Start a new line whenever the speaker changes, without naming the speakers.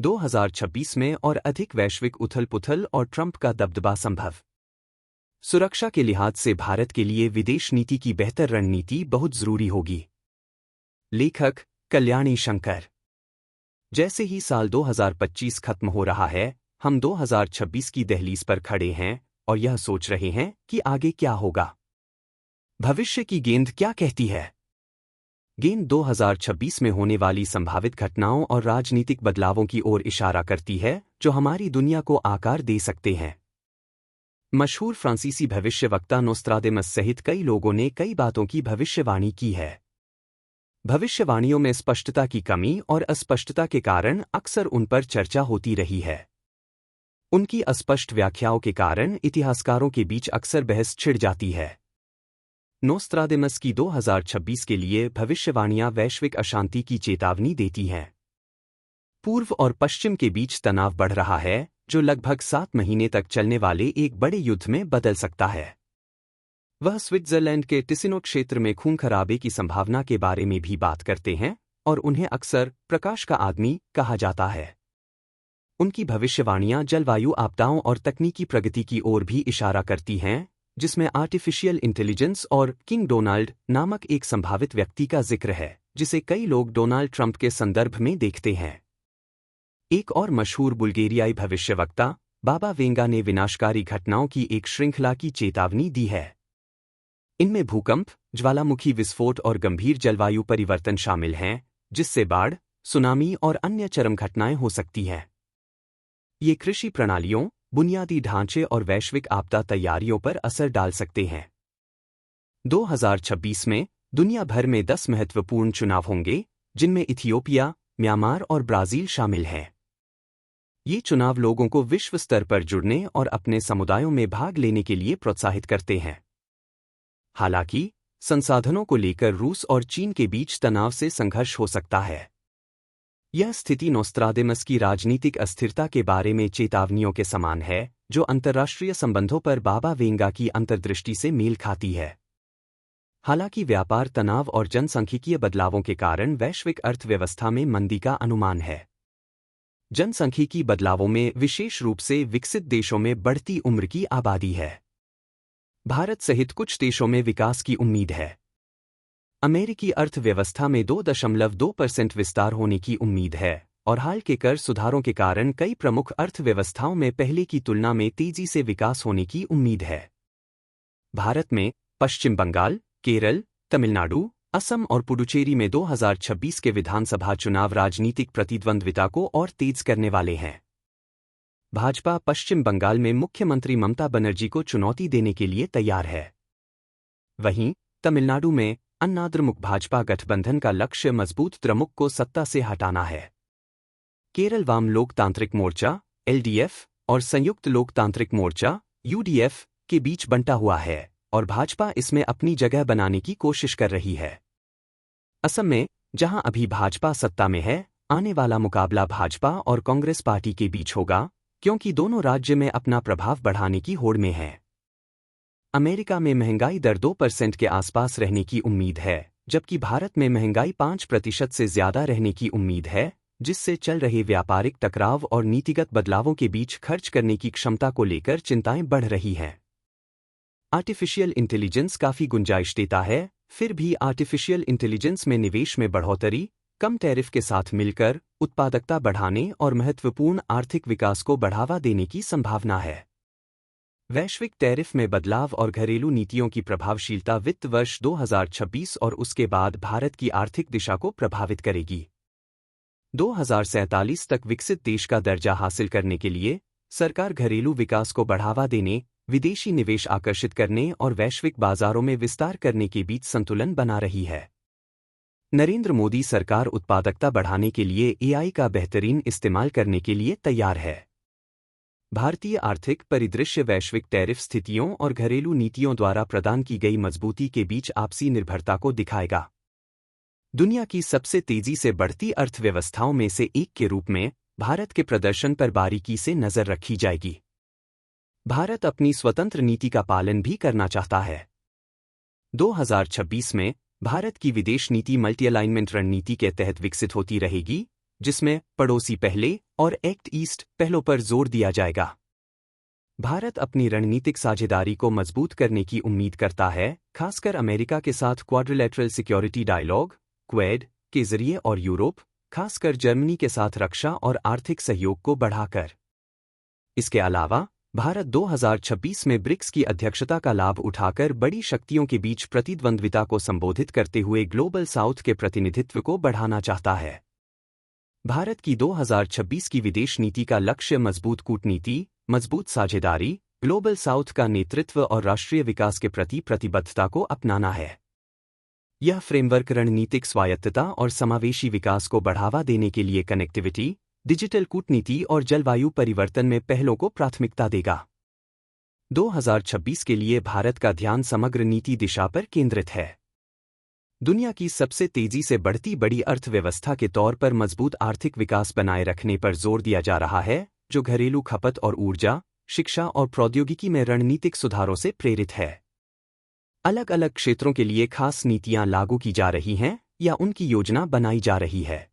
2026 में और अधिक वैश्विक उथल-पुथल और ट्रंप का दबदबा संभव। सुरक्षा के लिहाज से भारत के लिए विदेश नीति की बेहतर रणनीति बहुत जरूरी होगी। लेखक कल्याणी शंकर। जैसे ही साल 2025 खत्म हो रहा है, हम 2026 की दहलीज पर खड़े हैं और यह सोच रहे हैं कि आगे क्या होगा। भविष्य की गेंद क्या कहती है? गेंद 2026 में होने वाली संभावित घटनाओं और राजनीतिक बदलावों की ओर इशारा करती है जो हमारी दुनिया को आकार दे सकते हैं। मशहूर फ्रांसीसी भविष्यवक्ता नोस्त्राडेमस सहित कई लोगों ने कई बातों की भविष्यवाणी की है। भविष्यवाणियों में स्पष्टता की कमी और अस्पष्टता के कारण अक्सर उन पर चर्चा होती रही है। उनकी अस्पष्ट व्याख्याओं के कारण इतिहासकारों के बीच अक्सर बहस छिड़ जाती है। नोस्त्राडेमस की 2026 के लिए भविष्यवाणियां वैश्विक अशांति की चेतावनी देती हैं। पूर्व और पश्चिम के बीच तनाव बढ़ रहा है, जो लगभग 7 महीने तक चलने वाले एक बड़े युद्ध में बदल सकता है। वह स्विट्जरलैंड के टिसिनो क्षेत्र में खून खराबे की संभावना के बारे में भी बात करते हैं और उन्हें अक्सर प्रकाश का आदमी कहा जाता है। उनकी भविष्यवाणियां जलवायु आपदाओं और तकनीकी प्रगति की ओर भी इशारा करती हैं, जिसमें आर्टिफिशियल इंटेलिजेंस और किंग डोनाल्ड नामक एक संभावित व्यक्ति का जिक्र है, जिसे कई लोग डोनाल्ड ट्रंप के संदर्भ में देखते हैं। एक और मशहूर बुल्गेरियाई भविष्यवक्ता बाबा वेंगा ने विनाशकारी घटनाओं की एक श्रृंखला की चेतावनी दी है। इनमें भूकंप, ज्वालामुखी विस्फोट और गंभीर जलवायु परिवर्तन शामिल हैं, जिससे बाढ़, सुनामी और अन्य चरम घटनाएं हो सकती हैं। ये कृषि प्रणालियों, बुनियादी ढांचे और वैश्विक आपदा तैयारियों पर असर डाल सकते हैं। 2026 में दुनिया भर में 10 महत्वपूर्ण चुनाव होंगे, जिनमें इथियोपिया, म्यांमार और ब्राजील शामिल हैं। ये चुनाव लोगों को विश्व स्तर पर जुड़ने और अपने समुदायों में भाग लेने के लिए प्रोत्साहित करते हैं। हालांकि, संसाधनों को लेकर रूस और चीन के बीच तनाव से संघर्ष हो सकता है। यह स्थिति नोस्त्राडेमस की राजनीतिक अस्थिरता के बारे में चेतावनियों के समान है, जो अंतर्राष्ट्रीय संबंधों पर बाबा वेंगा की अंतर्दृष्टि से मेल खाती है। हालांकि व्यापार तनाव और जनसांख्यिकीय बदलावों के कारण वैश्विक अर्थव्यवस्था में मंदी का अनुमान है। जनसांख्यिकी बदलावों में विशेष रूप से विकसित देशों में बढ़ती उम्र की आबादी है। भारत सहित कुछ देशों में विकास की उम्मीद है। अमेरिकी अर्थव्यवस्था में 2.2% विस्तार होने की उम्मीद है और हाल के कर सुधारों के कारण कई प्रमुख अर्थव्यवस्थाओं में पहले की तुलना में तेजी से विकास होने की उम्मीद है। भारत में पश्चिम बंगाल, केरल, तमिलनाडु, असम और पुडुचेरी में 2026 के विधानसभा चुनाव राजनीतिक प्रतिद्वंद्विता को और तेज करने वाले हैं। भाजपा पश्चिम बंगाल में मुख्यमंत्री ममता बनर्जी को चुनौती देने के लिए तैयार है। वहीं तमिलनाडु में अन्ना द्रमुक भाजपा गठबंधन का लक्ष्य मजबूत द्रमुक को सत्ता से हटाना है। केरल वाम लोकतांत्रिक मोर्चा (LDF) और संयुक्त लोकतांत्रिक मोर्चा (UDF) के बीच बंटा हुआ है और भाजपा इसमें अपनी जगह बनाने की कोशिश कर रही है। असम में, जहां अभी भाजपा सत्ता में है, आने वाला मुकाबला भाजपा और कांग्रेस पार्टी के बीच होगा, क्योंकि दोनों राज्य में अपना प्रभाव बढ़ाने की होड़ में हैं। अमेरिका में महंगाई दर 2% के आसपास रहने की उम्मीद है, जबकि भारत में महंगाई 5% से ज्यादा रहने की उम्मीद है, जिससे चल रहे व्यापारिक टकराव और नीतिगत बदलावों के बीच खर्च करने की क्षमता को लेकर चिंताएं बढ़ रही हैं। आर्टिफिशियल इंटेलिजेंस काफी गुंजाइश देता है, फिर भी आर्टिफिशियल इंटेलिजेंस में निवेश में बढ़ोतरी, कम टैरिफ के साथ मिलकर उत्पादकता बढ़ाने और महत्वपूर्ण आर्थिक विकास को बढ़ावा देने की संभावना है। वैश्विक टैरिफ में बदलाव और घरेलू नीतियों की प्रभावशीलता वित्त वर्ष 2026 और उसके बाद भारत की आर्थिक दिशा को प्रभावित करेगी। 2047 तक विकसित देश का दर्जा हासिल करने के लिए सरकार घरेलू विकास को बढ़ावा देने, विदेशी निवेश आकर्षित करने और वैश्विक बाजारों में विस्तार करने के बीच संतुलन बना रही है। नरेंद्र मोदी सरकार उत्पादकता बढ़ाने के लिए AI का बेहतरीन इस्तेमाल करने के लिए तैयार है। भारतीय आर्थिक परिदृश्य वैश्विक टैरिफ स्थितियों और घरेलू नीतियों द्वारा प्रदान की गई मजबूती के बीच आपसी निर्भरता को दिखाएगा। दुनिया की सबसे तेजी से बढ़ती अर्थव्यवस्थाओं में से एक के रूप में भारत के प्रदर्शन पर बारीकी से नजर रखी जाएगी। भारत अपनी स्वतंत्र नीति का पालन भी करना चाहता है। 2026 में भारत की विदेश नीति मल्टी अलाइनमेंट रणनीति के तहत विकसित होती रहेगी, जिसमें पड़ोसी पहले और एक्ट ईस्ट पहलों पर जोर दिया जाएगा। भारत अपनी रणनीतिक साझेदारी को मजबूत करने की उम्मीद करता है, खासकर अमेरिका के साथ क्वाड्रिलैटरल सिक्योरिटी डायलॉग क्वेड के जरिए और यूरोप, खासकर जर्मनी के साथ रक्षा और आर्थिक सहयोग को बढ़ाकर। इसके अलावा भारत 2026 में ब्रिक्स की अध्यक्षता का लाभ उठाकर बड़ी शक्तियों के बीच प्रतिद्वंद्विता को संबोधित करते हुए ग्लोबल साउथ के प्रतिनिधित्व को बढ़ाना चाहता है। भारत की 2026 की विदेश नीति का लक्ष्य मजबूत कूटनीति, मजबूत साझेदारी, ग्लोबल साउथ का नेतृत्व और राष्ट्रीय विकास के प्रति प्रतिबद्धता को अपनाना है। यह फ्रेमवर्क रणनीतिक स्वायत्तता और समावेशी विकास को बढ़ावा देने के लिए कनेक्टिविटी, डिजिटल कूटनीति और जलवायु परिवर्तन में पहलों को प्राथमिकता देगा। 2026 के लिए भारत का ध्यान समग्र नीति दिशा पर केंद्रित है। दुनिया की सबसे तेजी से बढ़ती बड़ी अर्थव्यवस्था के तौर पर मजबूत आर्थिक विकास बनाए रखने पर जोर दिया जा रहा है, जो घरेलू खपत और ऊर्जा, शिक्षा और प्रौद्योगिकी में रणनीतिक सुधारों से प्रेरित है। अलग अलग क्षेत्रों के लिए खास नीतियां लागू की जा रही हैं या उनकी योजना बनाई जा रही है।